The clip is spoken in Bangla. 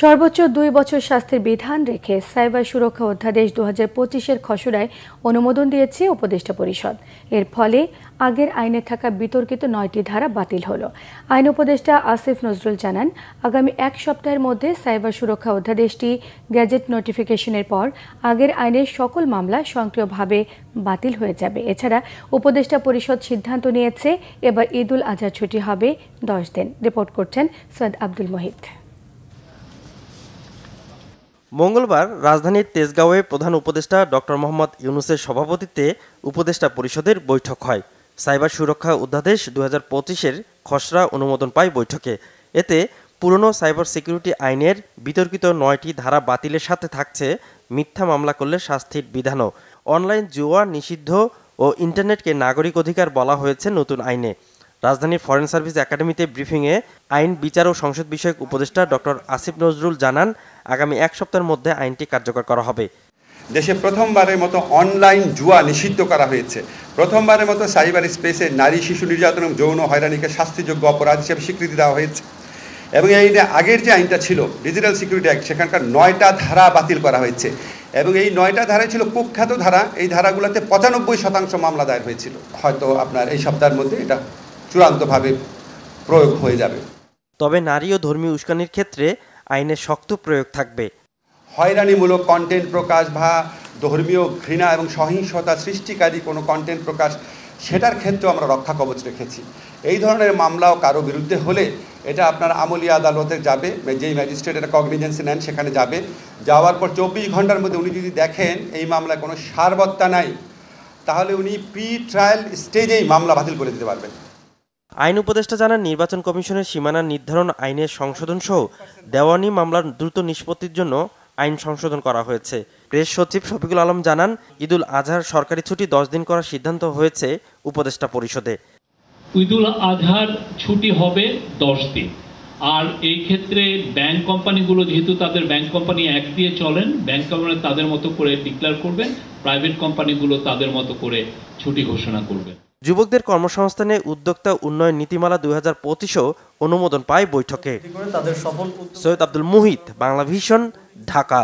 সর্বোচ্চ 2 বছর শাস্তির বিধান রেখে সাইবার সুরক্ষা অধ্যাদেশ 2025-এর খসড়ায় অনুমোদন দিয়েছে উপদেষ্টা পরিষদ। এর ফলে আগের আইনে থাকা বিতর্কিত 9টি ধারা বাতিল হলো। আইন উপদেষ্টা আসিফ নজরুল জানান, আগামী 1 সপ্তাহের মধ্যে সাইবার সুরক্ষা অধ্যাদেশটি গেজেট নোটিফিকেশনের পর আগের আইনের সকল মামলা স্বয়ংক্রিয়ভাবে বাতিল হয়ে যাবে। এছাড়া উপদেষ্টা পরিষদ সিদ্ধান্ত নিয়েছে এবার ঈদুল আজহার ছুটি হবে 10 দিন। রিপোর্ট করছেন সৈয়দ আব্দুল মুহিত। মঙ্গলবার রাজধানীর তেজগাঁওয়ে প্রধান উপদেষ্টা ডক্টর মোহাম্মদ ইউনূসের সভাপতিত্বে উপদেষ্টা পরিষদের বৈঠক হয়। সাইবার সুরক্ষা অধ্যাদেশ 2025-এর খসড়া অনুমোদন পায় বৈঠকে। এতে পুরনো সাইবার সিকিউরিটি আইনের বিতর্কিত 9টি ধারা বাতিলের সাথে থাকছে মিথ্যা মামলা করলে শাস্তির বিধানও। অনলাইন জুয়া নিষিদ্ধ ও ইন্টারনেটকে নাগরিক অধিকার বলা হয়েছে নতুন আইনে। রাজধানীর ফরেন সার্ভিস একাডেমিতে ব্রিফিংয়ে আইন বিচার ও সংসদ বিষয়ক উপদেষ্টা ডক্টর আসিফ নজরুল জানান, আগামী 1 সপ্তাহের মধ্যে আইনটি কার্যকর করা হবে। দেশে প্রথমবারের মতো অনলাইন জুয়া নিষিদ্ধ করা হয়েছে। প্রথমবারের মতো সাইবার স্পেসে নারী শিশু নির্যাতন এবং যৌন হয়রানিকে শাস্তিযোগ্য অপরাধ হিসেবে স্বীকৃতি দেওয়া হয়েছে। এবং এই আগের যে আইনটা ছিল ডিজিটাল সিকিউরিটি অ্যাক্ট, সেখানকার 9টা ধারা বাতিল করা হয়েছে এবং এই 9টা ধারাই ছিল কুখ্যাত ধারা। এই ধারাগুলোতে 95% মামলা দায়ের হয়েছিল। হয়তো আপনার এই সপ্তাহের মধ্যে এটা চূড়ান্তভাবে প্রয়োগ হয়ে যাবে। তবে নারী ও ধর্মীয় উস্কানির ক্ষেত্রে আইনের শক্ত প্রয়োগ থাকবে। হয়রানিমূলক কন্টেন্ট প্রকাশ বা ধর্মীয় ঘৃণা এবং সহিংসতা সৃষ্টিকারী কোনো কন্টেন্ট প্রকাশ, সেটার ক্ষেত্রেও আমরা রক্ষা কবচ রেখেছি। এই ধরনের মামলাও কারো বিরুদ্ধে হলে এটা আপনার আমলি আদালতে যাবে, যেই ম্যাজিস্ট্রেট এটা কগনিজেন্সি নেন সেখানে যাবে। যাওয়ার পর 24 ঘন্টার মধ্যে উনি যদি দেখেন এই মামলায় কোনো সারবত্তা নাই, তাহলে উনি প্রি ট্রায়াল স্টেজেই মামলা বাতিল করে দিতে পারবেন। আইন উপদেষ্টা জানান, নির্বাচন কমিশনের সীমানা নির্ধারণ আইনের সংশোধন সহ দেওয়ানি মামলার দ্রুত নিষ্পত্তির জন্য আইন সংশোধন করা হয়েছে। প্রেস সচিব শফিকুল আলম জানান, ঈদুল আজহার সরকারি ছুটি 10 দিন করার সিদ্ধান্ত হয়েছে উপদেষ্টা পরিষদে। ঈদুল আজহার ছুটি হবে 10 দিন। আর এই ক্ষেত্রে ব্যাংক কোম্পানিগুলো যেহেতু তাদের ব্যাংক কোম্পানি অ্যাক্ট দিয়ে চলেন, ব্যাংক কোম্পানি তাদের মতো করে ডিক্লেয়ার করবেন, প্রাইভেট কোম্পানিগুলো তাদের মতো করে ছুটি ঘোষণা করবেন। যুবকদের কর্মসংস্থানে উদ্যোক্তা উন্নয়ন নীতিমালা 2025ও অনুমোদন পায় বৈঠকে। সৈয়দ আব্দুল মুহিত, বাংলা ভিশন, ঢাকা।